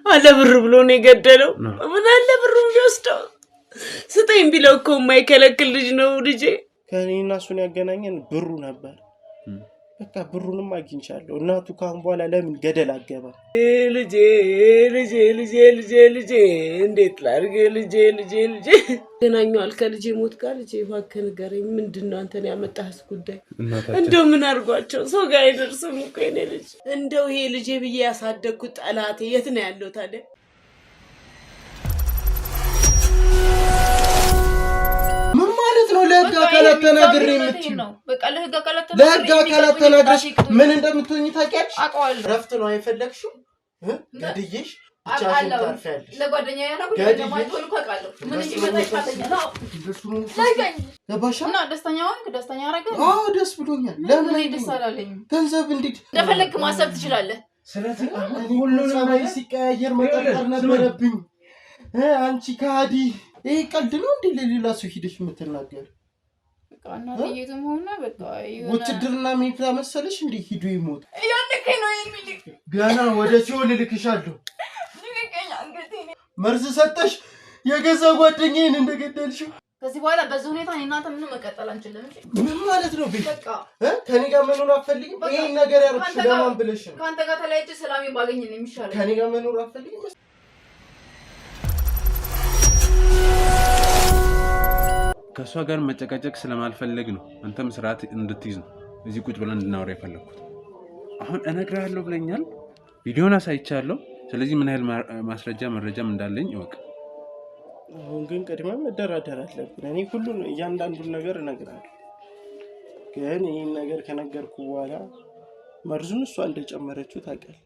አለ ብር ብሎ ነው የገደለው። ምን አለ ብሩን ቢወስደው ስጠኝ ቢለው እኮ የማይከለክል ልጅ ነው ልጄ። ከኔና እሱን ያገናኘን ብሩ ነበር። በቃ ብሩንም አግኝቻለሁ። እናቱ ካሁን በኋላ ለምን ገደል አገባ? ልጄ እንዴት ላድርግ? ልጄ ገናኛል ከልጄ ሞት ጋር። ልጄ እባክህ ንገረኝ፣ ምንድነው አንተን ያመጣህስ ጉዳይ? እንደው ምን አድርጓቸው ሰው ጋር አይደርስም እኮ የኔ ልጅ። እንደው ይሄ ልጄ ብዬ ያሳደግኩት ጠላቴ የት ነው ያለው ታዲያ? ለህግ አካላት ተናግሬ የምትይው በቃ ለህግ አካላት ተናግረሽ ምን እንደምትሆኚ ታውቂያለሽ? ረፍት ነው አይፈለግሽው ገድዬሽ ብቻሽን ታርፊያለሽ። ለጓደኛዬ ነው ጉዳይ ማይቶል ካቃለው ምን ይመጣ ይፋተኛል። ገባሽና ደስተኛ አረገ? አዎ ደስ ብሎኛል። ለምን ደስ አላለኝ? ገንዘብ እንዴት እንደፈለክ ማሰብ ትችላለህ። ስለዚህ ሁሉንም ላይ ሲቀያየር መጠርጠር ነበረብኝ። አንቺ ካዲ ይሄ ቀልድ ነው እንዴ? ለሌላ ሰው ሄደሽ የምትናገር እናትዬቱም ሆነ በቃ ውትድርና ሜታ መሰለሽ እንዴ? ሂዱ ይሞት ያንከኝ ነው የሚል ገና ወደ ሲኦል ልክሻለሁ። መርዝ ሰጠሽ የገዛ ጓደኛዬን እንደገደልሽው። ከዚህ በኋላ በዚህ ሁኔታ እናንተ ምንም መቀጠል አንችልም። ምን ማለት ነው? በቃ ከኔ ጋር መኖር አትፈልጊም? ይሄን ነገር ያርክሽ ለማን ብለሽ ነው? ካንተ ጋር ተለያይቼ ሰላም ባገኝ ነው የሚሻለው። ከኔ ጋር መኖር አትፈልጊም? ከሷ ጋር መጨቃጨቅ ስለማልፈልግ ነው። አንተም ስርዓት እንድትይዝ ነው እዚህ ቁጭ ብለን እንድናወራ የፈለኩት። አሁን እነግርሃለሁ ብለኛል፣ ቪዲዮን አሳይቻለሁ። ስለዚህ ምን ያህል መረጃም እንዳለኝ ይወቅ። አሁን ግን ቀድማ መደራደር አለብን። እኔ ሁሉን እያንዳንዱን ነገር እነግርሃለሁ። ግን ይሄን ነገር ከነገርኩ በኋላ መርዙን እሷ እንደጨመረችው ታውቃለህ።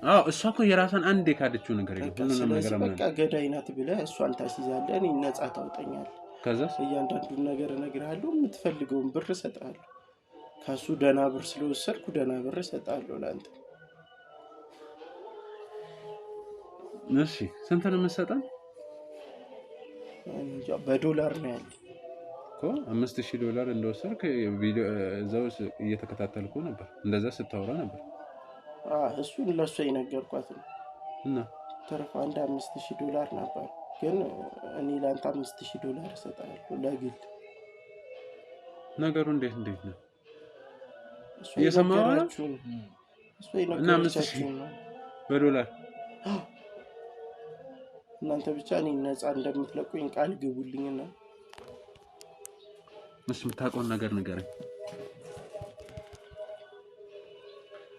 አዎ እሷ እኮ የራሷን አንዴ ካደችው ነገር ይሁን ሁሉንም ነገር በቃ ገዳይ ናት ብለህ እሷን ታስይዛለህ። እኔ ነፃ ታውጣኛለህ። ከዛ እያንዳንዱን ነገር እነግርሃለሁ። የምትፈልገውን ብር እሰጥሃለሁ። ከሱ ደህና ብር ስለወሰድኩ ደህና ብር እሰጥሃለሁ ለአንተ። እሺ ስንት ነው የምትሰጠን? በዶላር ነው ያለ እኮ $5000 እንደወሰድክ ቪዲዮ እዛው እየተከታተልኩ ነበር። እንደዛ ስታወራ ነበር። እሱን ለሷ የነገርኳት ነው እና ተረፈ አንድ $5000 ነበር። ግን እኔ ላንተ $5000 እሰጥሃለሁ ለግል። ነገሩ እንዴት ነው? እየሰማሁ ነው። እና $5000 በዶላር እናንተ ብቻ እኔ ነፃ እንደምትለቁኝ ቃል ግቡልኝና እሺ የምታውቀውን ነገር ንገረኝ።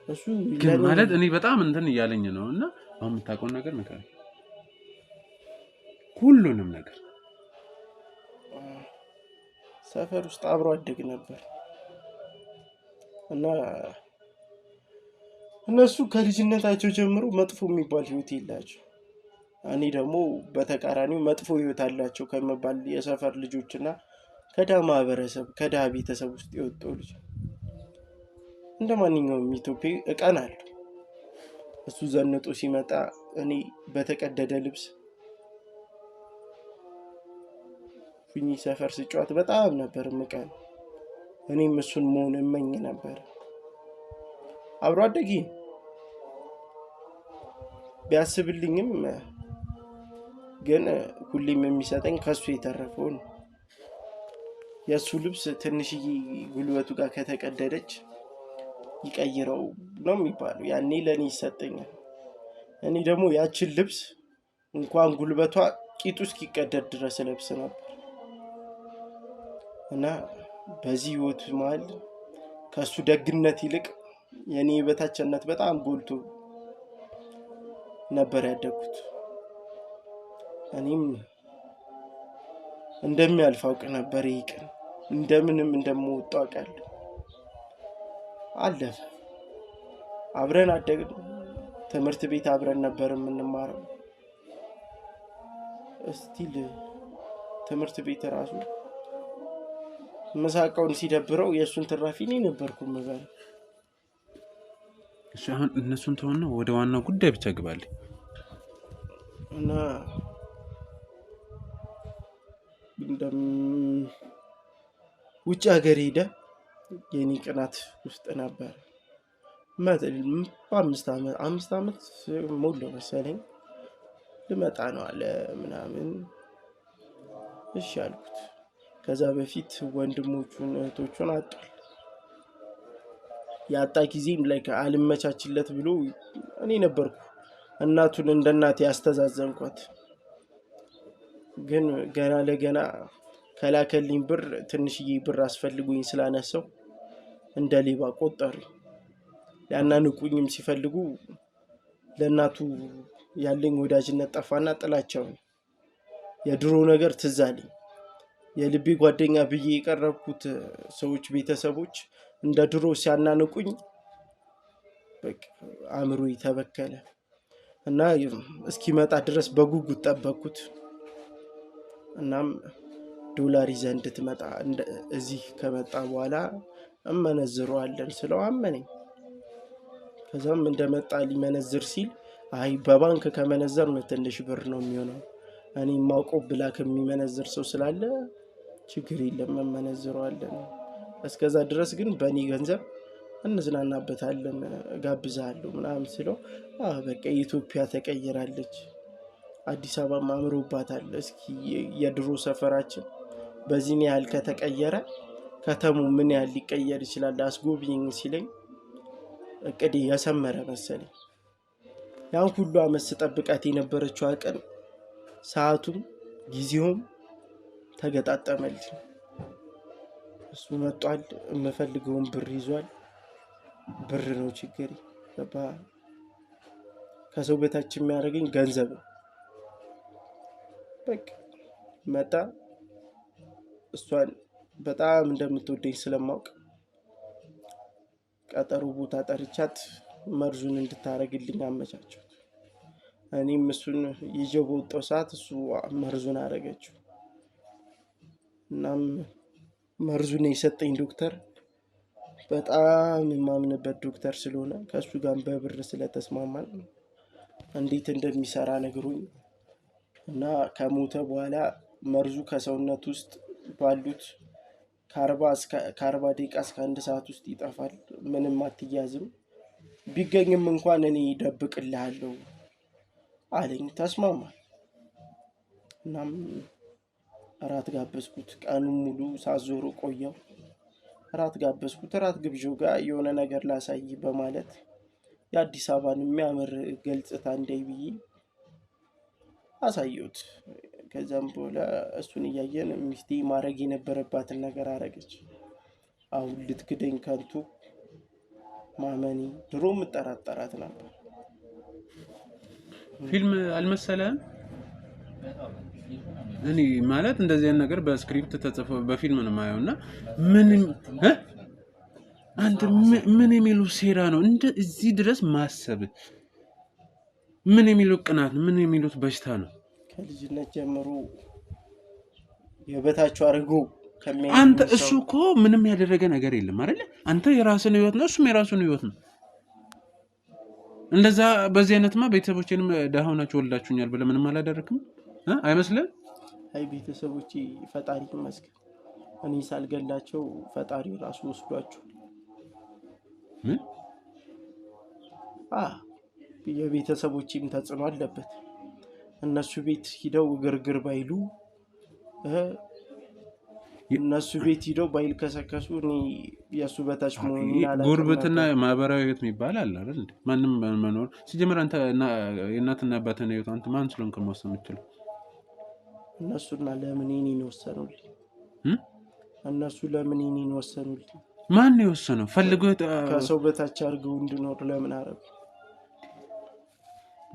እሱ ግን ማለት እኔ በጣም እንትን እያለኝ ነው እና አሁን የምታውቀውን ነገር ንገረኝ። ሁሉንም ነገር ሰፈር ውስጥ አብሮ አደግ ነበር እና እነሱ ከልጅነታቸው ጀምሮ መጥፎ የሚባል ህይወት የላቸው። እኔ ደግሞ በተቃራኒው መጥፎ ህይወት አላቸው ከመባል የሰፈር ልጆችና ከዳ ማህበረሰብ ከዳ ቤተሰብ ውስጥ የወጣው ልጅ እንደማንኛውም ኢትዮጵያዊ እቀናለሁ። እሱ ዘንጦ ሲመጣ እኔ በተቀደደ ልብስ ፊኒ ሰፈር ሲጫወት በጣም ነበር ምቀን። እኔም እሱን መሆን እመኝ ነበር። አብሮ አደጊ ቢያስብልኝም ግን ሁሌም የሚሰጠኝ ከሱ የተረፈው ነው። የሱ ልብስ ትንሽዬ ጉልበቱ ጋር ከተቀደደች ይቀይረው ነው የሚባለው። ያኔ ለኔ ይሰጠኛል። እኔ ደግሞ ያችን ልብስ እንኳን ጉልበቷ ቂጡ እስኪቀደድ ድረስ ለብስ ነበር እና በዚህ ህይወት መሃል ከሱ ደግነት ይልቅ የኔ የበታችነት በጣም ጎልቶ ነበር ያደግኩት። እኔም እንደሚያልፍ አውቅ ነበር። ይቅር እንደምንም እንደምወጣው አውቃለሁ። አለፈ። አብረን አደግን። ትምህርት ቤት አብረን ነበር የምንማረው። እስቲል ትምህርት ቤት ራሱ መሳቃውን ሲደብረው የሱን ትራፊ እኔ ነበርኩ የምበላው። እሺ አሁን እነሱን ተወና ወደ ዋናው ጉዳይ ብቻ ግባልኝ እና ውጭ ሀገር ሄደ የኔ ቅናት ውስጥ ነበር። 5 ዓመት ሞላው መሰለኝ ልመጣ ነው አለ ምናምን። እሺ አልኩት። ከዛ በፊት ወንድሞቹን እህቶቹን አጣል ያጣ ጊዜም ላይ አልመቻችለት ብሎ እኔ ነበርኩ እናቱን እንደ እናቴ ያስተዛዘንኳት። ግን ገና ለገና ከላከልኝ ብር ትንሽዬ ብር አስፈልጉኝ ስላነሳው እንደ ሌባ ቆጠሩኝ። ሊያናንቁኝም ሲፈልጉ ለእናቱ ያለኝ ወዳጅነት ጠፋና ጥላቸው የድሮ ነገር ትዝ አለኝ። የልቤ ጓደኛ ብዬ የቀረብኩት ሰዎች ቤተሰቦች እንደ ድሮ ሲያናንቁኝ በቃ አእምሮዬ ተበከለ እና እስኪመጣ ድረስ በጉጉት ጠበቅኩት። እናም ዶላር ይዘህ እንድትመጣ እዚህ ከመጣ በኋላ እመነዝረዋለን ስለው አመነኝ። ከዛም እንደመጣ ሊመነዝር ሲል አይ በባንክ ከመነዘር ነው ትንሽ ብር ነው የሚሆነው፣ እኔ የማውቀው ብላክ የሚመነዝር ሰው ስላለ ችግር የለም እመነዝረዋለን፣ እስከዛ ድረስ ግን በእኔ ገንዘብ እንዝናናበታለን ጋብዛለሁ ምናምን ስለው በቃ ኢትዮጵያ ተቀይራለች፣ አዲስ አበባ አምሮባታል፣ እስኪ የድሮ ሰፈራችን በዚህ ያህል ከተቀየረ ከተሙ ምን ያህል ሊቀየር ይችላል አስጎብኝኝ ሲለኝ እቅዴ ያሰመረ መሰለኝ። ያን ሁሉ አመት ስጠብቃት የነበረችው ቀን ሰዓቱም ጊዜውም ተገጣጠመልኝ። እሱ መጥቷል፣ የምፈልገውን ብር ይዟል። ብር ነው ችግሬ። ከሰው በታች የሚያደርገኝ ገንዘብ ነው። በቃ መጣ። እሷን በጣም እንደምትወደኝ ስለማውቅ ቀጠሮ ቦታ ጠርቻት መርዙን እንድታረግልኝ አመቻቸው። እኔም እሱን ይዤው በወጣው ሰዓት እሱ መርዙን አረገችው። እናም መርዙን የሰጠኝ ዶክተር በጣም የማምንበት ዶክተር ስለሆነ ከእሱ ጋር በብር ስለተስማማን እንዴት እንደሚሰራ ነግሮኝ እና ከሞተ በኋላ መርዙ ከሰውነት ውስጥ ባሉት ከ40 ደቂቃ እስከ 1 ሰዓት ውስጥ ይጠፋል፣ ምንም አትያዝም፣ ቢገኝም እንኳን እኔ ደብቅልሃለሁ አለኝ። ተስማማል። እናም እራት ጋበዝኩት። ቀኑን ሙሉ ሳዞሩ ቆየው። እራት ጋበዝኩት። እራት ግብዣው ጋር የሆነ ነገር ላሳይ በማለት የአዲስ አበባን የሚያምር ገጽታ እንዳይ ብዬ አሳየሁት። ከዛም በኋላ እሱን እያየን ሚስቴ ማድረግ የነበረባትን ነገር አረገች። አሁን ልትክደኝ ከንቱ ማመኒ ድሮ የምጠራጠራት ነበር። ፊልም አልመሰለም። እኔ ማለት እንደዚህ አይነት ነገር በስክሪፕት ተጽፎ በፊልም ነው የማየውና ምን የሚሉ ሴራ ነው እዚህ ድረስ ማሰብ? ምን የሚሉ ቅናት፣ ምን የሚሉት በሽታ ነው? ከልጅነት ጀምሮ የበታቸው አርጎ አንተ እሱ እኮ ምንም ያደረገ ነገር የለም አይደል? አንተ የራስን ህይወት ነው፣ እሱም የራሱን ህይወት ነው። እንደዛ በዚህ አይነትማ ቤተሰቦቼንም ደሃው ናቸው ወልዳችሁኛል ብለህ ምንም አላደረክም አይመስልም? አይ ቤተሰቦቼ ፈጣሪ ይመስገን እኔ ሳልገላቸው ፈጣሪ ራሱ ወስዷቸው። የቤተሰቦቼም ተጽዕኖ አለበት። እነሱ ቤት ሂደው ግርግር ባይሉ እነሱ ቤት ሂደው ባይል ከሰከሱ እኔ የሱ በታች መሆን ጉርብትና ማህበራዊ ህይወት የሚባል አለ አይደል? ማንም መኖር ሲጀምር አንተ የእናትና አባትን ህይወት አንተ ማን ስለሆንክ መወሰን የምትችለው? እነሱና ለምን እኔን ወሰኑልኝ? እነሱ ለምን እኔን ወሰኑልኝ? ማን ነው የወሰነው? ፈልገው ከሰው በታች አድርገው እንድኖር ለምን አረጉ?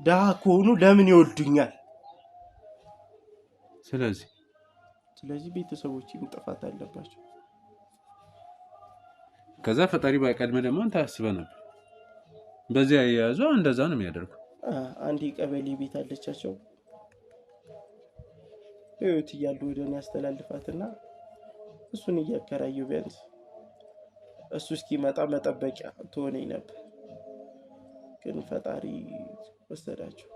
ደሃ ከሆኑ ለምን ይወልዱኛል? ስለዚህ ቤተሰቦቼም ጥፋት አለባቸው። ከዛ ፈጣሪ ባይቀድም ደግሞ አንተ አስበህ ነበር። በዚህ አያያዙ እንደዛ ነው የሚያደርገው። አንዴ ቀበሌ ቤት አለቻቸው ህይወት እያሉ ወደ እኔ ያስተላልፋትና እሱን እያከራየሁ ቢያንስ እሱ እስኪመጣ መጠበቂያ ትሆነኝ ነበር። ግን ፈጣሪ ወሰዳቸው።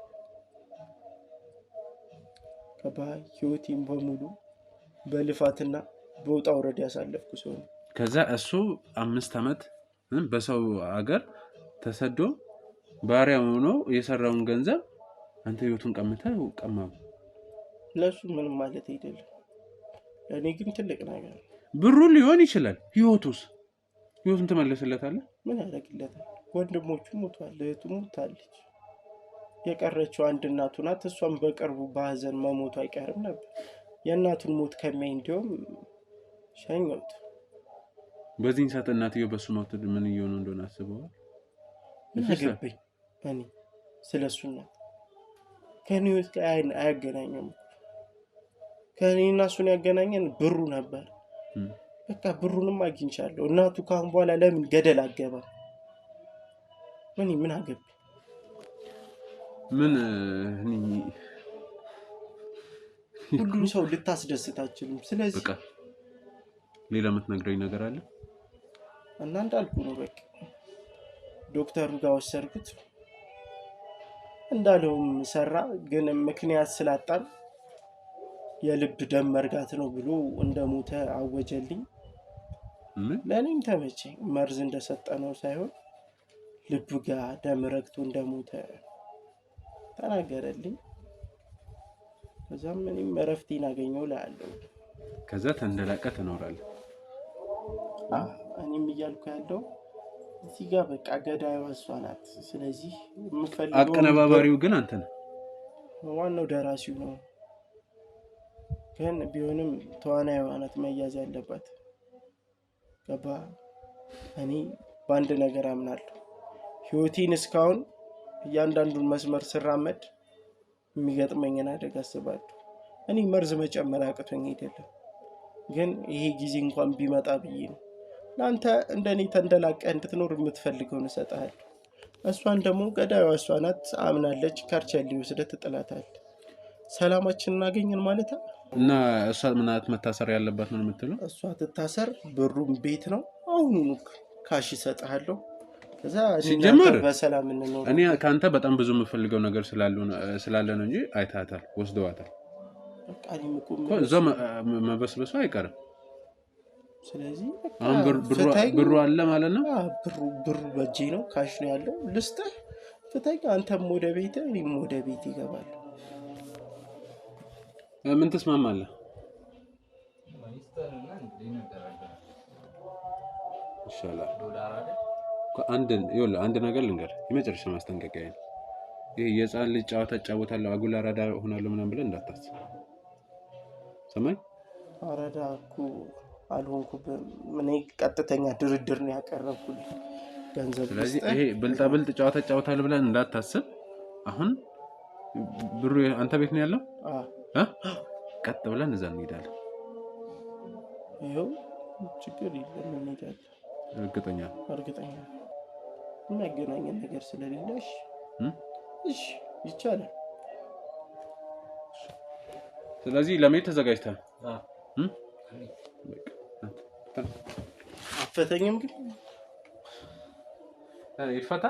ከባይ ህይወቴን በሙሉ በልፋትና በውጣ ውረድ ያሳለፍኩ ሰው ነው። ከዛ እሱ 5 አመት በሰው ሀገር ተሰዶ ባሪያ ሆኖ የሰራውን ገንዘብ አንተ ህይወቱን ቀምተው ቀማው ለሱ ምንም ማለት አይደለም እኔ ግን ትልቅ ነገር ብሩ ሊሆን ይችላል ህይወቱን ተመለሰለታለህ ምን ያደርግለታል ወንድሞቹ ሞቷል እህቱ ሞታለች የቀረችው አንድ እናቱ ናት እሷም በቅርቡ በሐዘን መሞቱ አይቀርም ነበር የእናቱን ሞት ከመይ እንደውም ሸኞት በዚህን ሰዓት እናትየው በሱ ሞት ምን ይሆን እንደሆነ አስበዋል ይገበኝ እኔ ስለሱና ከኒውስ ጋር አያገናኘም ከኔና እሱን ያገናኘን ብሩ ነበር በቃ ብሩንም አግኝቻለሁ እናቱ ካሁን በኋላ ለምን ገደል አገባ ምን አገብ ምን ሁሉም ሰው ልታስደስታችሁም ስለዚህ በቃ ሌላ የምትነግረኝ ነገር አለ እና እንዳልኩ ነው በቃ ዶክተሩ ጋር ወሰድኩት እንዳለውም ሰራ ግን ምክንያት ስላጣን የልብ ደም መርጋት ነው ብሎ እንደሞተ አወጀልኝ ለኔም ተመቸኝ መርዝ እንደሰጠነው ሳይሆን ልብ ጋር ደም ረግቶ እንደሞተ ተናገረልኝ ከዛም እኔም እረፍቴን አገኘው ላለው ከዛ ተንደላቀ ተኖራለህ እኔም እያልኩ ያለው እዚህ ጋር በቃ ገዳይዋ እሷ ናት ስለዚህ የምፈልገው አቀነባባሪው ግን አንተ ነህ ዋናው ደራሲው ነው ግን ቢሆንም ተዋናይዋ ናት መያዝ ያለባት ገባ እኔ በአንድ ነገር አምናለሁ ህይወቴን እስካሁን እያንዳንዱን መስመር ስራመድ የሚገጥመኝን አደጋ አስባለሁ እኔ መርዝ መጨመር አቅቶኝ አይደለም ግን ይሄ ጊዜ እንኳን ቢመጣ ብዬ ነው ለአንተ እንደኔ ተንደላቀ እንድትኖር የምትፈልገውን እሰጥሃለሁ እሷን ደግሞ ገዳይዋ እሷ ናት አምናለች ካርቸሊ ወስደህ ትጥላታለህ ሰላማችንን እናገኘን ማለት እና እሷ ምናት መታሰር ያለባት ነው የምትለው እሷ ትታሰር ብሩም ቤት ነው አሁኑኑ ካሽ እሰጥሃለሁ ከዛ ሲጀመር በሰላም እንኖር እኔ ካንተ በጣም ብዙ የምፈልገው ነገር ስላለ ነው እንጂ አይታታል ወስደዋታል በቃ እኔም እዛ መበስበሱ አይቀርም ስለዚህ አሁን ብሩ አለ ማለት ነው ብሩ በእጄ ነው ካሽ ነው ያለው ልስጥህ ፍታኝ አንተም ወደ ቤት እኔም ወደ ቤት ይገባል ምን ተስማማለህ ኢንሻአላህ አንድ ነገር ልንገር የመጨረሻ ማስጠንቀቂያ ነው ይሄ የጻን ልጅ ጫወታ ጫወታለሁ አጉል አራዳ ሆናለሁ ምናምን ብለህ እንዳታስብ ሰማይ አራዳ እኮ አልሆንኩም ምን ቀጥተኛ ድርድር ነው ያቀረብኩልህ ገንዘብ ስለዚህ ይሄ ብልጣብልጥ ጫወታ ጫወታለሁ ብለህ እንዳታስብ አሁን ብሩ አንተ ቤት ነው ያለው ቀጥ ብለን እዛ እንሄዳለን ይኸው ችግር የለም እንሄዳለን እርግጠኛ የሚያገናኘን ነገር ስለሌለሽ እሺ ይቻላል ስለዚህ ለመሄድ ተዘጋጅተሃል አፈተኝም ግን ይፈታ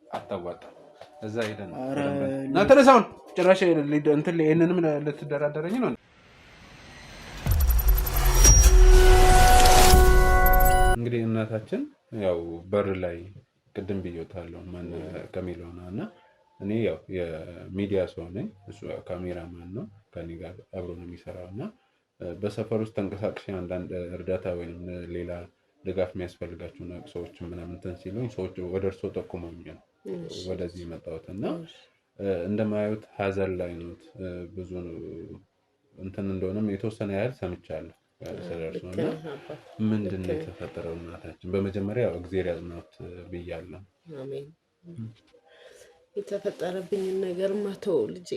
አታዋጣ እዛ ሄደን እና ተነሳውን ጭራሽ እንትን ለእነንም ልትደራደረኝ ነው እንግዲህ እናታችን ያው በር ላይ ቅድም ብዬታለሁ ማን ከሚለውና እኔ ያው የሚዲያ ሰው ነኝ እሱ ካሜራማን ነው ከኔ ጋር አብሮ ነው የሚሰራውና በሰፈር ውስጥ ተንቀሳቅሼ አንዳንድ እርዳታ ወይንም ሌላ ድጋፍ የሚያስፈልጋቸው ሰዎች ምናምን ተንሲሉኝ ሰዎች ወደርሶ ጠቁመውኛል ወደዚህ መጣሁትና እንደማያዩት ሀዘን ላይ ነው ብዙ እንትን እንደሆነም የተወሰነ ያህል ሰምቻለሁ ስለርሶና ምንድነው የተፈጠረው እናታችን በመጀመሪያ እግዚአብሔር ያዝናት ብያለሁ አሜን የተፈጠረብኝ ነገር ማተው ልጄ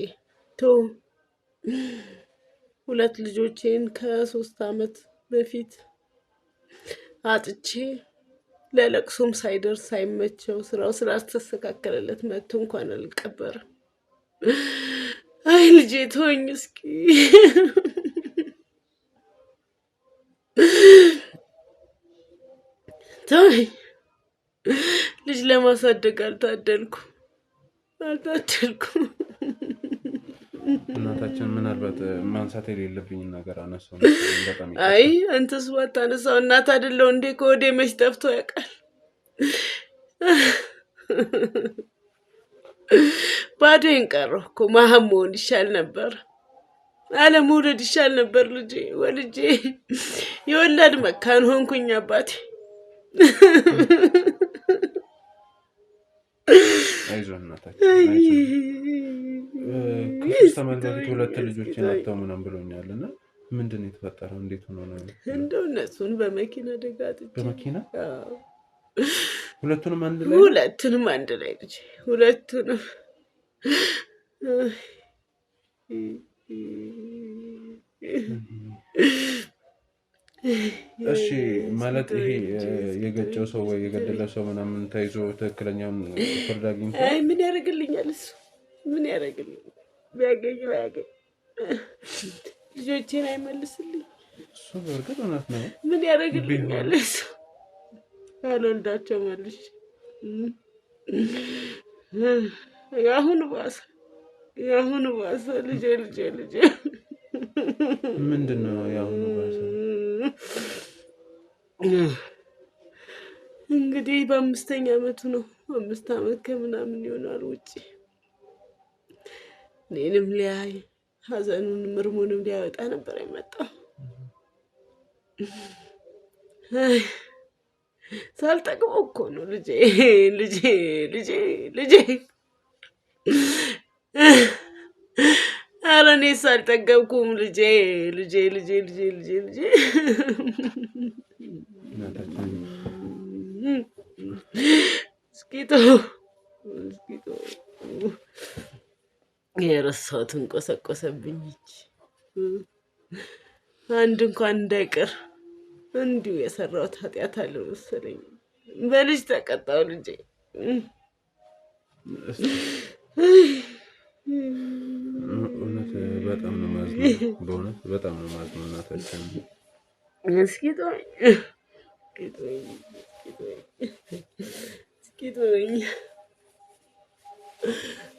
ቶ ሁለት ልጆቼን ከ3 አመት በፊት አጥቼ ለለቅሶም ሳይደርስ ሳይመቸው ስራው ስላስተካከለለት መጥቶ እንኳን አልቀበርም አይ ልጄ ተወኝ እስኪ ተወኝ ልጅ ለማሳደግ አልታደልኩም እናታችን ምናልባት ማንሳት የሌለብኝ ነገር አነሳው በጣም አይ አንተስ ባታነሳው እናት አይደለው እንዴ ኮዴ መች ጠፍቶ ያውቃል ባዶዬን ቀረሁ እኮ መሀን መሆን ይሻል ነበር። አለመውለድ ይሻል ነበር። ልጄ ወልጄ የወላድ መካን ሆንኩኝ አባቴ። አይዞህ እናታችን አይዞህ። ከሶስት ዓመት በፊት 2 ልጆችን አጥተው ምናምን ብሎኛልና ምንድን ነው የተፈጠረው? እንዴት ሆኖ ነው? እንደው እነሱን በመኪና አደጋ አጥቼ። በመኪና? አዎ። ሁለቱንም አንድ ላይ ልጄ ሁለቱንም። እሺ ማለት ይሄ የገጨው ሰው ወይ የገደለው ሰው ምናምን ተይዞ ትክክለኛውን ፍርድ አግኝቷል? አይ ምን ያደርግልኛል እሱ? ምን ያደርግልኛል? ቢያገኝ ልጆቼን አይመልስልኝ። እሱ በእርግጥ እውነት ነው። ምን ያደርግልኛል እሱ? አልወልዳቸው መልሽ። የአሁኑ ባሰ ልጄ። ምንድን ነው የአሁኑ ባሰ? እንግዲህ በ5ኛ ዓመቱ ነው። 5 ዓመት ከምናምን ይሆናል ውጪ እኔንም ሊያይ ሀዘኑን ምርሙንም ሊያወጣ ነበር የመጣው። ሳልጠቅመው እኮ ነው ልጄ። ኧረ እኔስ አልጠገብኩም ልጄ። እስኪ የረሳሁትን ቆሰቆሰብኝ። አንድ እንኳን እንዳይቀር እንዲሁ የሰራሁት ኃጢአት አለ መሰለኝ። በልጅ ተቀጣሁ ልጄ። እውነት በጣም ነው የማዝነው። በእውነት በጣም ነው የማዝነው እናታችን። እስኪ ተወኝ።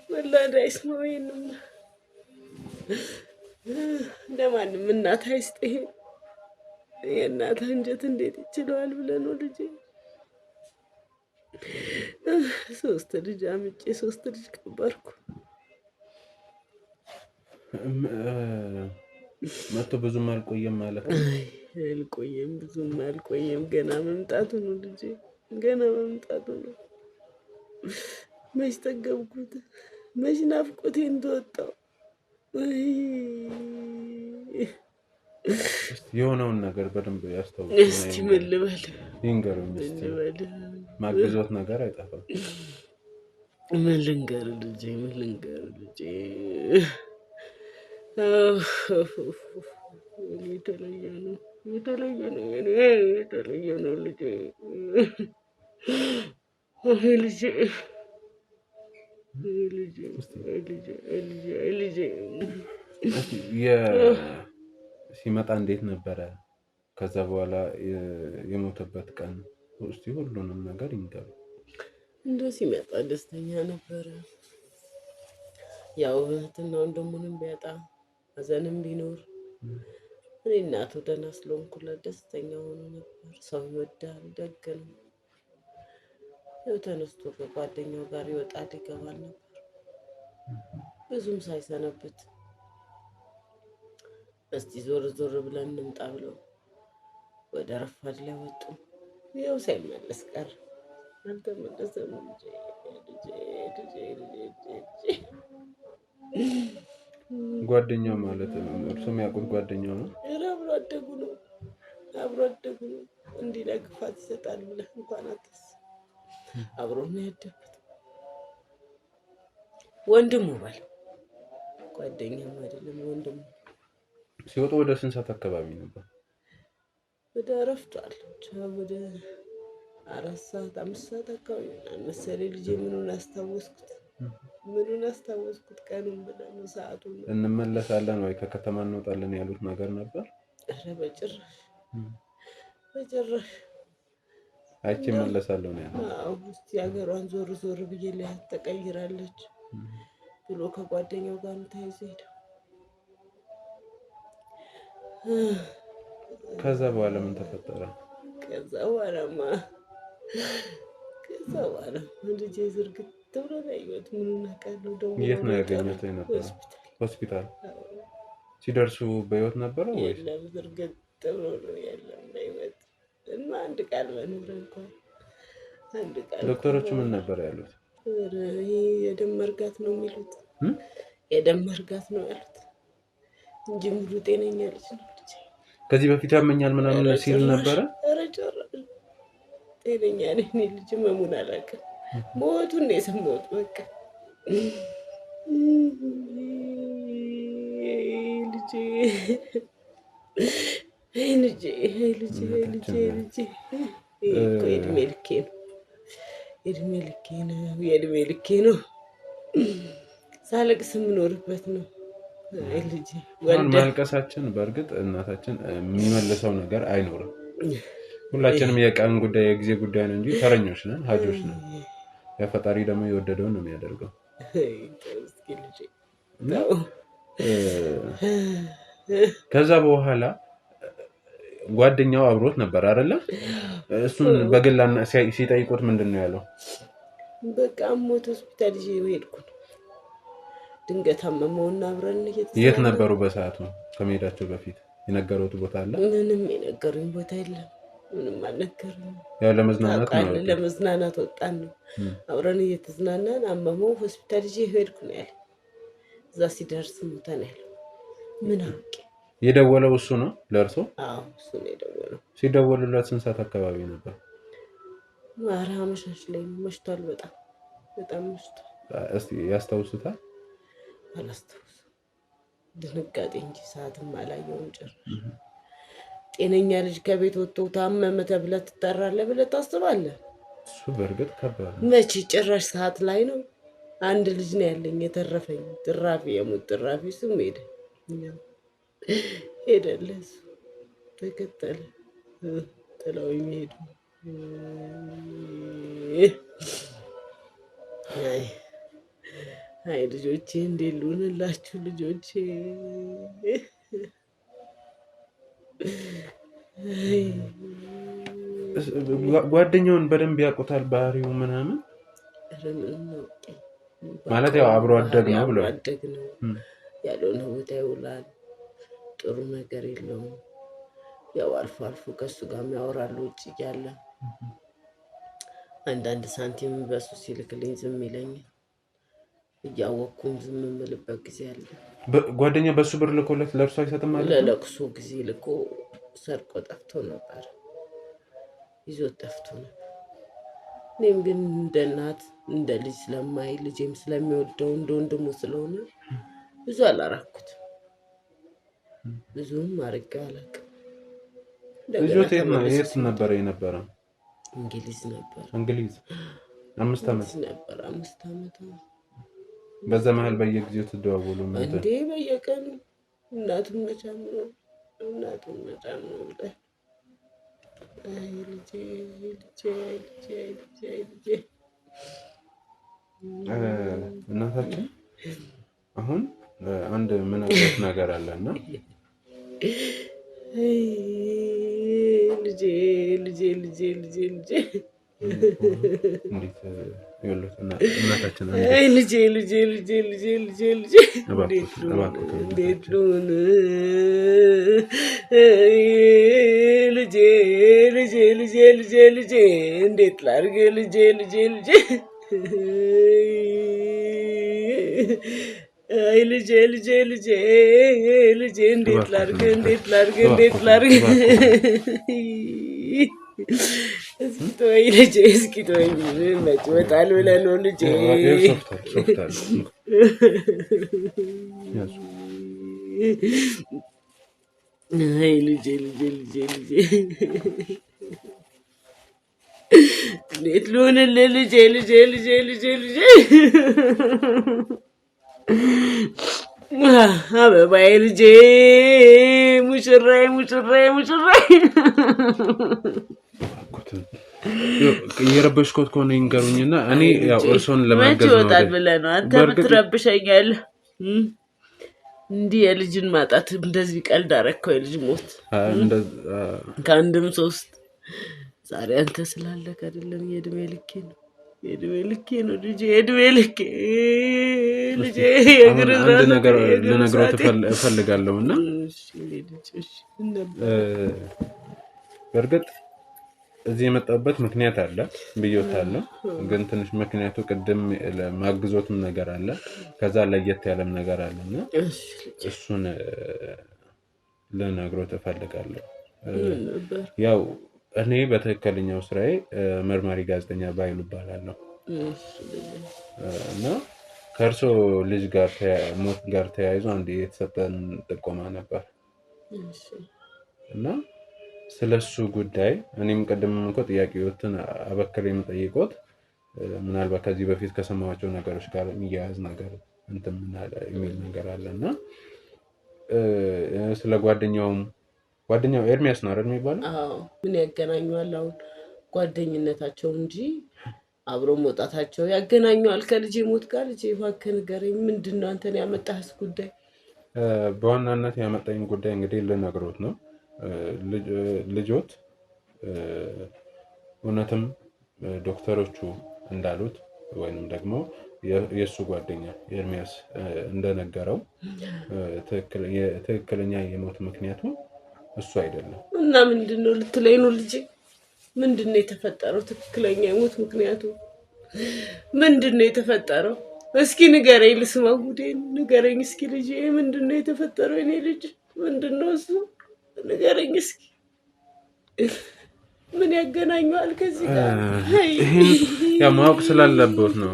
ወላድ አይስማው። ይሄንም ለማንም እናት አይስጥህ። የእናት አንጀት እንዴት ይችለዋል ብለህ ነው ልጄ። 3 ልጅ አምጬ 3 ልጅ ቀበርኩ። መቶ ብዙም አልቆየም ማለት ነው። ብዙም አልቆየም። ገና መምጣቱ ነው ልጄ፣ ገና መምጣቱ ነው። መች ጠገብኩት፣ መች ናፍቆቴን ተወጣው። የሆነውን ነገር በደንብ ያስታውሱ። እስቲ ምን ልበል? ይንገሩኝ እስቲ። ማግዞት ነገር አይጠፋም። ምን ልንገር ልጄ? የተለየ ነው ልጄ። ሲመጣ እንዴት ነበረ? ከዛ በኋላ የሞተበት ቀን እስቲ ሁሉንም ነገር ይንገሩ። እንደው ሲመጣ ደስተኛ ነበረ። ያው እህትና ወንድሙንም ቢያጣ ሀዘንም ቢኖር እኔ እናቱ ደህና ስለሆንኩላት ደስተኛ ሆኖ ነበር። ሰው ይወዳል፣ ደግ ነው። ያው ተነስቶ ከጓደኛው ጋር ይወጣል ይገባል ነበር። ብዙም ሳይሰነብት እስቲ ዞር ብለን እንምጣ ብለው ወደ ረፋድ ላይ ወጡ። ያው ሳይመለስ ቀረ። አልተመለሰም ልጄ። ጓደኛው ማለት ነው እርሱ የሚያውቁት ጓደኛው ነው? አብሮ አደጉ ነው። እንዲህ ለክፋት ይሰጣል ብለህ እንኳን አትስ አብሮ ነው ያደጉት። ወንድሙ በል ጓደኛም አይደለም ወንድሙ። ሲወጡ ወደ ስንት ሰዓት አካባቢ ነበር? ወደ ረፍቷል። ወደ 4 ሰዓት 5 ሰዓት አካባቢ መሰለኝ ልጄ። ምኑን አስታወስኩት? ቀኑን ብለህ ነው ሰዓቱን። እንመለሳለን ወይ ከከተማ እንወጣለን ያሉት ነገር ነበር? ኧረ በጭራሽ አይቼ እመለሳለሁ ነው ያለው። አዎ እስቲ ሀገሯን ዞር ብዬ ሊያት ተቀይራለች ብሎ ከጓደኛው ጋር ተያይዞ ሄደ። ከዛ በኋላ ምን ተፈጠረ? ከዛ በኋላ ልጄ ዝርግት ብሎ ነው ያየሁት። ምኑን አውቃለሁ ደግሞ የት ነው ያገኘሁት የነበረው? ሆስፒታል ሲደርሱ በህይወት ነበረ ወይስ? የለም ዝርግጥ ብሎ ነው የለም በህይወት እና አንድ ቃል በኖረ እንኳን አንድ ቃል። ዶክተሮቹ ምን ነበር ያሉት? የደም መርጋት ነው የሚሉት የደም መርጋት ነው ያሉት እንጂ ሙሉ ጤነኛ ልጅ ነው። ከዚህ በፊት ያመኛል ምናምን ሲል ነበረ? ኧረ ጭራሽ ጤነኛ ነኝ እኔ ልጅ መሙን አላውቅም። ሞቱን ነው የሰማሁት በቃ ልጄ ልጄ ልጄ ልጄ ልጄ እኮ የእድሜ ልኬ ነው የእድሜ ልኬ ነው ሳለቅስ የምኖርበት ነው። ልጄ ማልቀሳችን በእርግጥ እናታችን የሚመልሰው ነገር አይኖርም። ሁላችንም የቀን ጉዳይ የጊዜ ጉዳይ ነው እንጂ ተረኞች ነን፣ ሀጆች ነን። ፈጣሪ ደግሞ የወደደውን ነው የሚያደርገው። ከዛ በኋላ ጓደኛው አብሮት ነበር አይደለ? እሱን በግላና ሲጠይቁት ምንድን ነው ያለው? በቃ ሞት ሆስፒታል ይዤ ሄድኩ። ድንገት አመመውና አብረን የት ነበሩ በሰዓቱ? ከመሄዳቸው በፊት የነገሩት ቦታ አለ? ምንም የነገሩኝ ቦታ የለም። ምንም አልነገሩኝ። ያው ለመዝናናት ነው። ለመዝናናት ወጣን ነው። አብረን እየተዝናናን አመመው ሆስፒታል ይዤ ሄድኩ ነው ያለ። እዛ ሲደርስ ሞተ ነው ያለው። ምን አውቄ። የደወለው እሱ ነው ለእርሶ? አዎ እሱ ነው የደወለው። ሲደወሉለት ስንት ሰዓት አካባቢ ነበር? ኧረ አመሻሽ ላይ ነው። መሽቷል፣ በጣም መሽቷል። እስቲ ያስታውሱታል? አላስታውስም። ድንጋጤ እንጂ ሰዓትም አላየሁም ጭራሽ። ጤነኛ ልጅ ከቤት ወጥቶ ታመመ ተብለህ ትጠራለህ ብለህ ታስባለህ? እሱ በእርግጥ ከባድ ነው። መቼ ጭራሽ ሰዓት ላይ ነው። አንድ ልጅ ነው ያለኝ የተረፈኝ ትራፊ፣ የሞት ትራፊ። እሱም ሄደልህ እሱ ተከተለ ጥለው የሚሄዱ አይ ልጆቼ እንዴት ልሁንላችሁ ልጆቼ? ጓደኛውን በደንብ ያውቁታል ባህሪው ምናምን ማለት ያው አብሮ አደግ ነው ብሎ አደግ ነው ያለውን ቦታ ይውላል። ጥሩ ነገር የለውም። ያው አልፎ አልፎ ከሱ ጋር ያወራሉ ውጭ እያለ አንዳንድ ሳንቲም በሱ ሲልክልኝ ዝም ይለኛል። እያወቅኩም ዝም የምልበት ጊዜ አለ። ጓደኛ በሱ ብር ልኮለት ለእርሱ አይሰጥም ማለት ነው? ለለቅሶ ጊዜ ልኮ ሰርቆ ጠፍቶ ነበር፣ ይዞት ጠፍቶ ነበር። እኔም ግን እንደ እናት እንደ ልጅ ስለማይ ልጄም ስለሚወደው እንደ ወንድሙ ስለሆነ ብዙ አላራኩት፣ ብዙም አድርጌ አላውቅም። የት ነበር የነበረው? እንግሊዝ ነበር። እንግሊዝ 5 ዓመት ነበር። 5 ዓመት። በዛ መሀል በየጊዜው ትደዋወሉ ነበር እንዴ? በየቀኑ እናቱን መጫም ነው። አይ ልጄ እናታችን አሁን አንድ ምን አይነት ነገር አለና ልጄ እንዴት ይወሉት እናታችን አይ ልጄ እንዴት ልሁን ልጄ እንዴት ላድርግ ልጄ አይ ልጄ እንዴት ላድርግ እስኪ ተወኝ ልጄ እስኪ ተወኝ። መች ይወጣል ብለህ ነው ልጄ? አይ ልጄ እንዴት ልሆንልህ ልጄ አበባዬ ልጄ ሙሽራዬ እየረበሽኮት ከሆነ ይንገሩኝና እኔ ያው እርሶን ለማገዝ ነው። ይወጣል ብለህ ነው አንተ ብትረብሸኛለህ። እንዲህ የልጅን ማጣት እንደዚህ ቀልድ አደረከው። የልጅ ሞት ከአንድም 3 ዛሬ አንተ ስላለክ አይደለም የእድሜ ልኬ ነው። የእድሜ ልኬ ነው ልጄ፣ የእድሜ ልኬ ልጄ። አንድ ነገር ልነግሮት እፈልጋለሁና በእርግጥ እዚህ የመጣበት ምክንያት አለ ብዬታለሁ። ግን ትንሽ ምክንያቱ ቅድም ለማግዞትም ነገር አለ፣ ከዛ ለየት ያለም ነገር አለና እሱን ልነግሮት እፈልጋለሁ። ያው እኔ በትክክለኛው ስራዬ መርማሪ ጋዜጠኛ ባይሉ እባላለሁ እና ከእርሶ ልጅ ጋር ሞት ጋር ተያይዞ አንድ የተሰጠን ጥቆማ ነበር እና ስለሱ ጉዳይ እኔም ቀደም እንኳ ጥያቄዎችን አበክሬ የምጠይቆት ምናልባት ከዚህ በፊት ከሰማዋቸው ነገሮች ጋር የሚያያዝ ነገር እንትን የሚል ነገር አለና ስለ ጓደኛው ኤርሚያስ ነው አይደል የሚባለው? አዎ። ምን ያገናኘዋል አሁን ጓደኝነታቸው እንጂ አብሮ መውጣታቸው ያገናኘዋል ከልጄ ሞት ጋር? ልጄ እባክህ ንገረኝ፣ ምንድነው አንተን ያመጣህስ ጉዳይ? በዋናነት ያመጣኝ ጉዳይ እንግዲህ ልነግሮት ነው። ልጆት እውነትም ዶክተሮቹ እንዳሉት ወይንም ደግሞ የሱ ጓደኛ ኤርሚያስ እንደነገረው ትክክለኛ የሞት ምክንያቱ እሱ አይደለም። እና ምንድነው ልትለኝ ነው ልጄ? ምንድነው የተፈጠረው? ትክክለኛ የሞት ምክንያቱ ምንድነው የተፈጠረው? እስኪ ንገረኝ፣ ልስማው። ጉዴን ንገረኝ እስኪ ልጄ፣ ምንድነው የተፈጠረው? እኔ ልጅ ምንድነው እሱ? ንገረኝ እስኪ። ምን ያገናኘዋል ከዚህ ጋር? ያ ማወቅ ስላለበት ነው።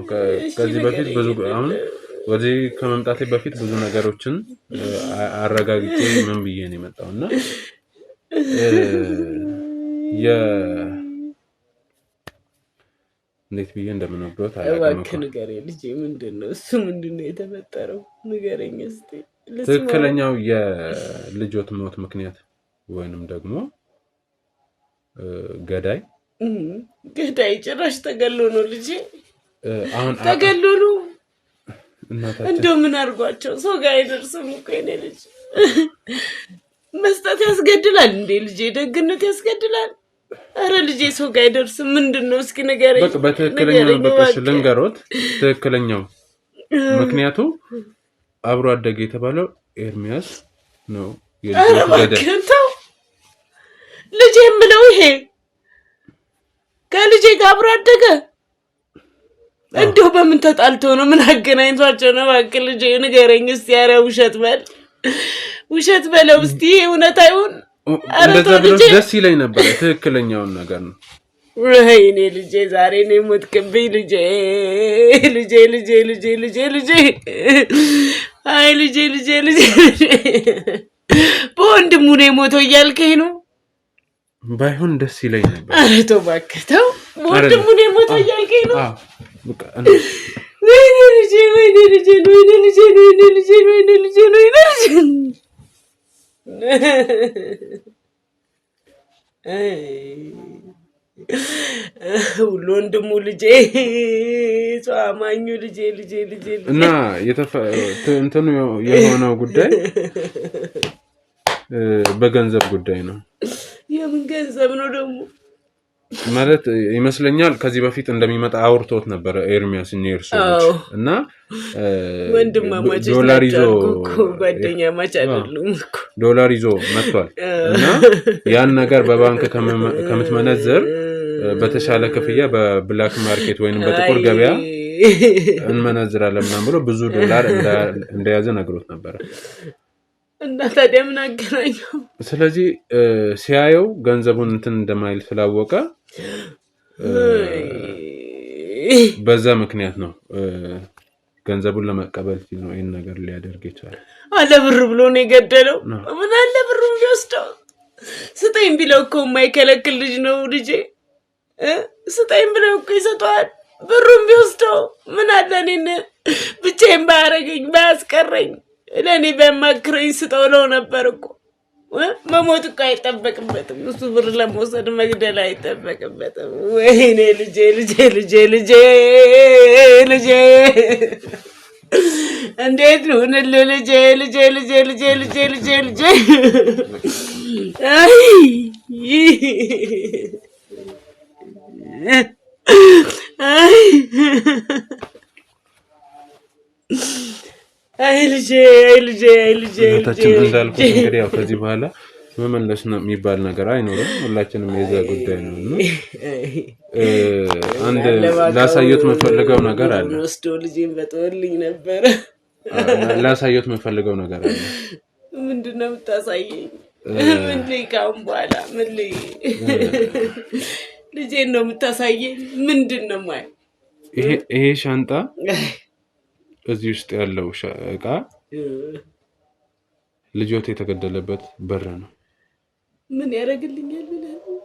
ከዚህ በፊት ብዙ አሁን ወዲህ ከመምጣቴ በፊት ብዙ ነገሮችን አረጋግጬ ምን ብዬ ነው የመጣውና እንዴት ብዬ እንደምነግሮት አያውቅም። ንገረኝ ልጄ፣ ምንድነው እሱ? ምንድነው የተፈጠረው? ንገረኝ እስቲ። ትክክለኛው የልጆት ሞት ምክንያት ወይንም ደግሞ ገዳይ ጭራሽ ተገሎ ነው ልጄ? አሁን ተገሎ ነው? እንደው ምን አድርጓቸው? ሰው ጋር አይደርስም እኮ የኔ ልጅ። መስጠት ያስገድላል እንዴ ልጄ? ደግነት ያስገድላል? አረ ልጄ ሰው ጋር አይደርስም። ምንድነው እስኪ ንገረኝ። በትክክለኛው በቃሽ ልንገሮት። ትክክለኛው ምክንያቱ አብሮ አደገ የተባለው ኤርሚያስ ነው። ልጄ የምለው ይሄ ከልጄ ጋር አብሮ አደገ? እንደው በምን ተጣልተው ነው? ምን አገናኝቷቸው ነው? እባክህ ልጄ ንገረኝ እስቲ። ኧረ ውሸት በለው እስቲ። እውነት አይሁን። እንደዛ ብሎት ደስ ይለኝ ነበር። ትክክለኛውን ነገር ነው። ወይኔ ልጄ ዛሬ ነው የሞትክብኝ ልጄ። አይ ልጄ በወንድሙ ነው የሞተው እያልከኝ ነው? ባይሆን ደስ ይለኝ ነበር። ኧረ ተው እባክህ ተው። በወንድሙ ነው የሞተው እያልከኝ ነው? ወይኔ ልጄ ሁሉ ወንድሙ ልጄ ጿማኙ ልጄ እና እንትኑ የሆነው ጉዳይ በገንዘብ ጉዳይ ነው። የምን ገንዘብ ነው ደግሞ? ማለት ይመስለኛል ከዚህ በፊት እንደሚመጣ አውርቶት ነበር ኤርሚያስ ኒርሶች እና ወንድማማች ዶላር ይዞ ጓደኛማች አይደሉም እኮ ዶላር ይዞ መጥቷል እና ያን ነገር በባንክ ከምትመነዘር በተሻለ ክፍያ በብላክ ማርኬት ወይንም በጥቁር ገበያ እንመነዝራለን ምናምን ብሎ ብዙ ዶላር እንደያዘ ነግሮት ነበር። እና ታዲያ ምን አገናኘው? ስለዚህ ሲያየው ገንዘቡን እንትን እንደማይል ስላወቀ በዛ ምክንያት ነው ገንዘቡን ለመቀበል ሲል ነው ይሄን ነገር ሊያደርግ ይችላል። አለ ብር ብሎ ነው የገደለው። ምን አለ ብሩ ቢወስደው? ስጠኝ ቢለው እኮ የማይከለክል ልጅ ነው ልጄ። ስጠኝ ብለው እኮ ይሰጠዋል። ብሩን ቢወስደው ምን አለ እኔን ብቻዬን ባያረገኝ ባያስቀረኝ ለኔ በማክረኝ ስጠው ነው ነበር እኮ። መሞት እኮ አይጠበቅበትም። እሱ ብር ለመውሰድ መግደል አይጠበቅበትም። ወይኔ ልጄ እንዴት ልሁንልህ ልጄ አይ አይ ልጄ እንዳልኩት እንግዲህ ያው ከዚህ በኋላ መመለስ ነው የሚባል ነገር አይኖርም። ሁላችንም የዛ ጉዳይ ነው እና አንድ ላሳየት የምፈልገው ነገር አለ። ወስዶ ልጄን በጠወልኝ ነበር። ላሳየት የምፈልገው ነገር አለ። ምንድነው የምታሳየኝ? ምን ልይ ካሁን በኋላ ምን ልይ? ልጄን ነው የምታሳየኝ? ምንድነው ማለት? ይሄ ሻንጣ እዚህ ውስጥ ያለው እቃ ልጆት የተገደለበት በር ነው። ምን ያደርግልኛል ብለህ ነው?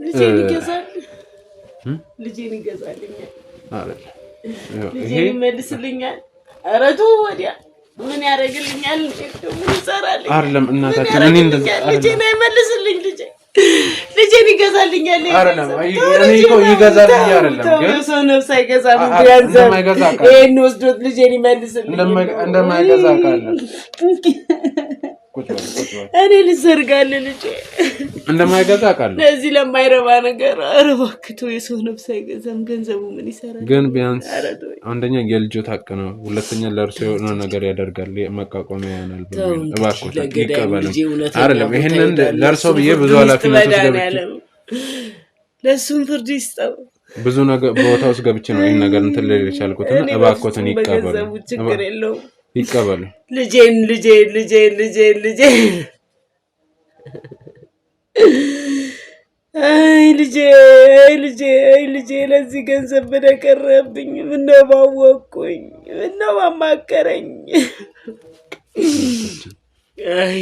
ልጄን ይገዛል? ልጄን ይገዛልኛል አይደል? ልጄን ይመልስልኛል? ኧረ ተው ወዲያ። ምን ያደርግልኛል? ምን ይሰራል? አይደለም እናታችን እኔ እንደዛ ልጄን አይመልስልኝ ልጄን ይገዛልኛል። አይደለም እኔ እኮ ይገዛልኝ አይደለም ግን ሰው ነፍስ አይገዛም። ገንዘብ ይሄን ወስዶት ልጄን ይመልስልኝ እንደማይገዛ ካለ እኔ ልሰርጋል ልጄ እንደማይገዛ ካለ ለዚህ ለማይረባ ነገር ኧረ እባክህ ተው። የሰው ነፍስ አይገዛም። ገንዘቡ ምን ይሰራል? ግን ቢያንስ አንደኛ የልጆት ሀቅ ነው፣ ሁለተኛ ለእርሱ የሆነ ነገር ያደርጋል፣ መቋቋሚያ ይሆናል። እባክህ ይቀበል። አይደለም ይሄንን ለእርሱ ብዬ ብዙ ኃላፊነት ወስደው ለእሱም ፍርድ ይስጠው። ብዙ ነገር ቦታ ውስጥ ገብቼ ነው ይሄን ነገር እንትን ልል የቻልኩትና እባክዎትን ይቀበሉ። ችግር የለውም ይቀበሉ። ልጄን አይ ልጄ ለዚህ ገንዘብ በደቀረብኝ ምነው ባወቅኩኝ፣ ምነው ባማከረኝ። አይ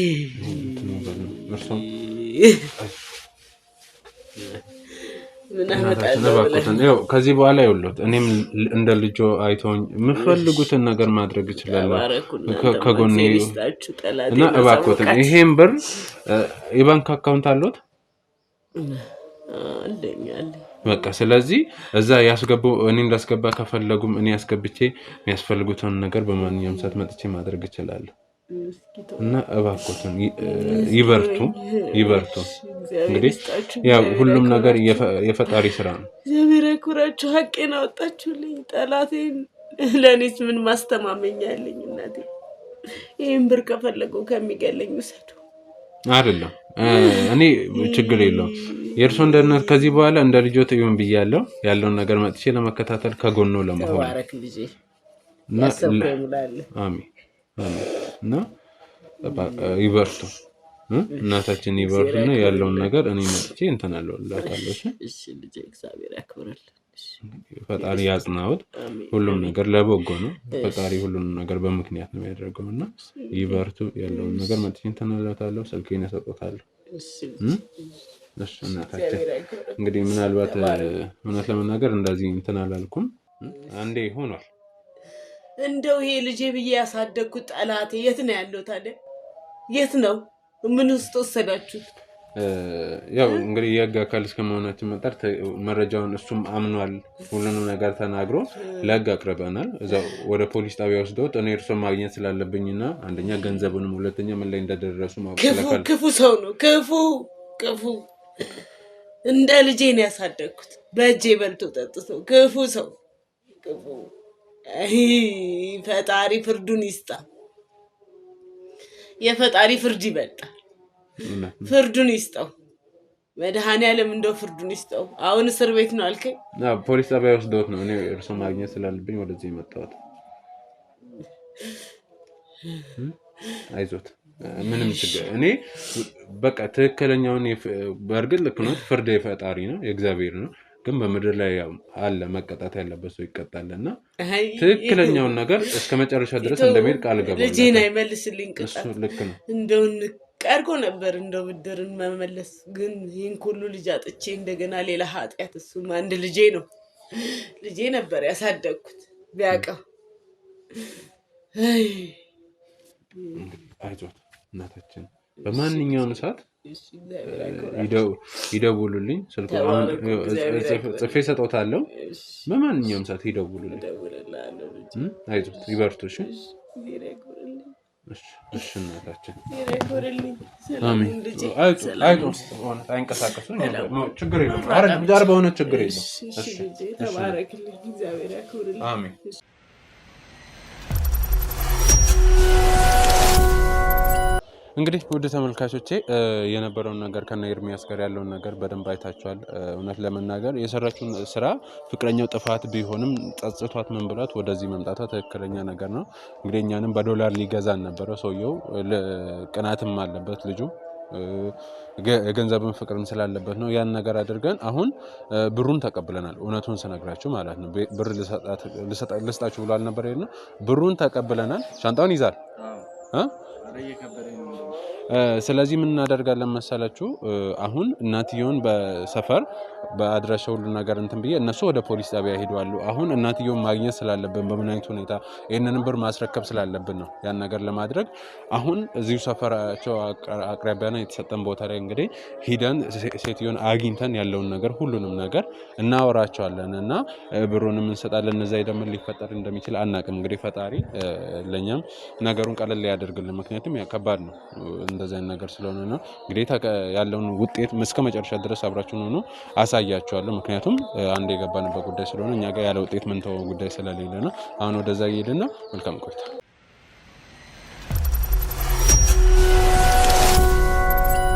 ከዚህ በኋላ ይኸውልዎት እኔም እንደ ልጆ አይቶኝ የምፈልጉትን ነገር ማድረግ እችላለሁ ከጎኔ እና እባክዎትን ይሄን ብር የባንክ አካውንት አለዎት? በቃ ስለዚህ እዛ ያስገቡ። እኔ እንዳስገባ ከፈለጉም እኔ ያስገብቼ የሚያስፈልጉትን ነገር በማንኛውም ሰዓት መጥቼ ማድረግ እችላለሁ እና እባክዎትን ይበርቱ። እንግዲህ ያው ሁሉም ነገር የፈጣሪ ስራ ነው። እግዚአብሔር ያክብራችሁ። ሀቄን አወጣችሁልኝ። ጠላቴን ለእኔስ ምን ማስተማመኛለኝ? እናቴ ይህን ብር ከፈለገው ከሚገለኝ ውሰዱ። አይደለም እኔ ችግር የለውም። የእርስዎን ደህንነት ከዚህ በኋላ እንደ ልጆት ይሁን ብያለሁ። ያለውን ነገር መጥቼ ለመከታተል ከጎኖ ለመሆን ተባረክ ልጄ። ያሰብከው ይሙላል። አሜን እና ይበርቱ። እናታችን ይበርቱና ያለውን ነገር እኔ መጥቼ እንትን አለውላታለሁ። እሺ ልጄ እግዚአብሔር ያክብርልኝ። ፈጣሪ ያጽናዎት። ሁሉም ነገር ለበጎ ነው። ፈጣሪ ሁሉም ነገር በምክንያት ነው ያደረገውና ይበርቱ። ያለውን ነገር መጥቼ እንትን አለውታለሁ። ስልኬን ያሰጡታለሁ። እሺ እናታችን እንግዲህ ምናልባት እውነት ለመናገር እንደዚህ እንትን አላልኩም። አንዴ ሆኗል። እንደው ይሄ ልጄ ብዬ ያሳደግኩት ጠላቴ የት ነው ያለው ታዲያ? የት ነው? ምን ውስጥ ወሰዳችሁት? ያው እንግዲህ የህግ አካል እስከመሆናችን መጣር መረጃውን እሱም አምኗል። ሁሉንም ነገር ተናግሮ ለህግ አቅርበናል። እዛው ወደ ፖሊስ ጣቢያ ወስደውት እኔ እርሱን ማግኘት ስላለብኝና አንደኛ ገንዘቡንም ሁለተኛ ምን ላይ እንደደረሱ ማወቅ ስለፈለኩ። ክፉ ሰው ነው። ክፉ እንደ ልጄ ነው ያሳደግኩት። በእጄ በልቶ ጠጥቶ ክፉ ሰው ክፉ። ፈጣሪ ፍርዱን ይስጣ። የፈጣሪ ፍርድ ይበልጣል። ፍርዱን ይስጠው። መድኃኒዓለም እንደው ፍርዱን ይስጠው። አሁን እስር ቤት ነው አልከኝ? ፖሊስ ጣቢያ ወስደውት ነው እኔ እርሱን ማግኘት ስላለብኝ ወደዚህ የመጣሁት። አይዞት ምንም ችግር እኔ በቃ ትክክለኛውን በእርግጥ ልክ ነው። ፍርድ የፈጣሪ ነው የእግዚአብሔር ነው። ግን በምድር ላይ ያው አለ መቀጣት ያለበት ሰው ይቀጣልና ትክክለኛውን ነገር እስከ መጨረሻ ድረስ እንደሚል ቃል ገባለሁ። ልጄን አይመልስልኝ ቅጣት ልክ ነው። እንደው ቀርቆ ነበር እንደው ብድርን መመለስ። ግን ይህን ሁሉ ልጅ አጥቼ እንደገና ሌላ ኃጢአት። እሱም አንድ ልጄ ነው። ልጄ ነበር ያሳደግኩት ቢያውቀው። አይዞት እናታችን በማንኛውም ሰዓት ይደውሉልኝ። ስልኩ ጽፌ ሰጠውታለሁ። በማንኛውም ሰዓት ይደውሉልኝ። አይዞት ይበርቱ። እሺ እሺ እናታችን ይረኮርልኝ። ሰላም አሜን። ልጅ አይንቀሳቀሱ ችግር የለም። ኧረ ዳር በሆነ ችግር የለም። እሺ ልጅ ተባረክልኝ። እግዚአብሔር ያክብርልኝ። አሜን። እንግዲህ ውድ ተመልካቾቼ የነበረውን ነገር ከነ ኤርሚያስ ጋር ያለውን ነገር በደንብ አይታችኋል። እውነት ለመናገር የሰራችውን ስራ ፍቅረኛው ጥፋት ቢሆንም ጸጽቷት ምን ብሏት ወደዚህ መምጣቷ ትክክለኛ ነገር ነው። እንግዲህ እኛንም በዶላር ሊገዛን ነበረ ሰውየው። ቅናትም አለበት ልጁ የገንዘብን ፍቅርም ስላለበት ነው ያን ነገር አድርገን አሁን ብሩን ተቀብለናል። እውነቱን ስነግራችሁ ማለት ነው። ብር ልስጣችሁ ብሏል ነበር ነው። ብሩን ተቀብለናል። ሻንጣውን ይዛል። ስለዚህ ምን እናደርጋለን መሰላችሁ? አሁን እናትየውን በሰፈር በአድራሻ ሁሉ ነገር እንትን ብዬ እነሱ ወደ ፖሊስ ጣቢያ ሄደዋል። አሁን እናትየውን ማግኘት ስላለብን በምን አይነት ሁኔታ ይህንንም ብር ማስረከብ ስላለብን ነው ያን ነገር ለማድረግ አሁን እዚሁ ሰፈራቸው አቅራቢያና የተሰጠን ቦታ ላይ እንግዲህ ሂደን ሴትዮን አግኝተን ያለውን ነገር ሁሉንም ነገር እናወራቸዋለን እና ብሩንም እንሰጣለን። እነዛ ደግሞ ሊፈጠር እንደሚችል አናቅም። እንግዲህ ፈጣሪ ለኛም ነገሩን ቀለል ያደርግልን። ምክንያቱም ከባድ ነው እንደዚህ አይነት ነገር ስለሆነ ነው። እንግዲህ ያለውን ውጤት እስከ መጨረሻ ድረስ አብራችሁን ሆኖ አሳያችኋለሁ። ምክንያቱም አንድ የገባንበት ጉዳይ ስለሆነ እኛ ጋር ያለ ውጤት ምን ተወው ጉዳይ ስለሌለ ነው። አሁን ወደዛ እየሄድን ነው። መልካም ቆይታ